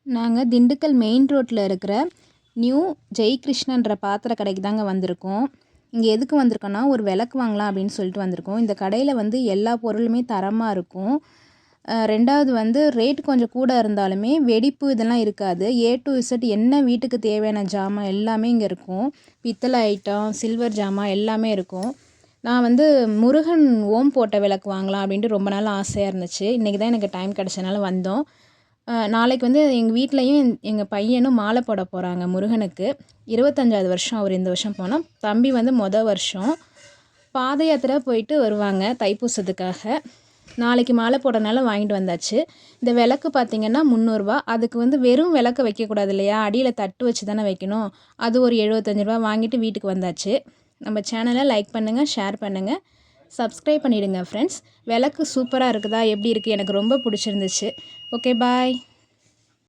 நாங்க திண்டுக்கல் மெயின் ரோட்ல இருக்கிற நியூ ஜெய் கிருஷ்ணன்ற பாத்திர கடைக்கு தாங்க வந்திருக்கோம். இங்க எதுக்கு வந்திருக்கோம்னா, ஒரு விளக்கு வாங்கலாம் அப்படின்னு சொல்லிட்டு வந்திருக்கோம். இந்த கடையில வந்து எல்லா பொருளுமே தரமா இருக்கும். 2வது வந்து ரேட் கொஞ்சம் கூட இருந்தாலுமே, வெடிப்பு இதெல்லாம் இருக்காது. ஏ டூ இசட் என்ன வீட்டுக்கு தேவையான ஜாமான் எல்லாமே இங்க இருக்கும். பித்தளை ஐட்டம், சில்வர் ஜாமான் எல்லாமே இருக்கும். நான் வந்து முருகன் ஓம் போட்ட விளக்கு வாங்கலாம் அப்படின்ட்டு ரொம்ப நாள் ஆசையா இருந்துச்சு. இன்னைக்கு தான் எனக்கு டைம் கிடைச்சனால வந்தோம். நாளைக்கு வந்து எங்க வீட்லயும் எங்க பையனும் மாலை போட போறாங்க முருகனுக்கு. 25வது வருஷம் அவர் இந்த வருஷம் போனா. தம்பி வந்து வருஷம். பாத யாத்திரை போயிட்டு வருவாங்க தைப்பூசத்துக்காக. நாளைக்கு மாலை போடுறனால வாங்கிட்டு வந்தாச்சு. இந்த விளக்கு பார்த்தீங்கன்னா ரூ. 300. அதுக்கு வந்து வெறும் விளக்க வைக்கக்கூடாது இல்லையா? அடியில தட்டு வச்சு தானே வைக்கணும். அது ஒரு ரூ. 75 வாங்கிட்டு வீட்டுக்கு வந்தாச்சு. நம்ம சேனலை லைக் பண்ணுங்கள், ஷேர் பண்ணுங்கள், சப்ஸ்கிரைப் பண்ணிடுங்க ஃப்ரெண்ட்ஸ். விளக்கு சூப்பராக இருக்குதா? எப்படி இருக்குது? எனக்கு ரொம்ப பிடிச்சிருந்துச்சு. Okay bye.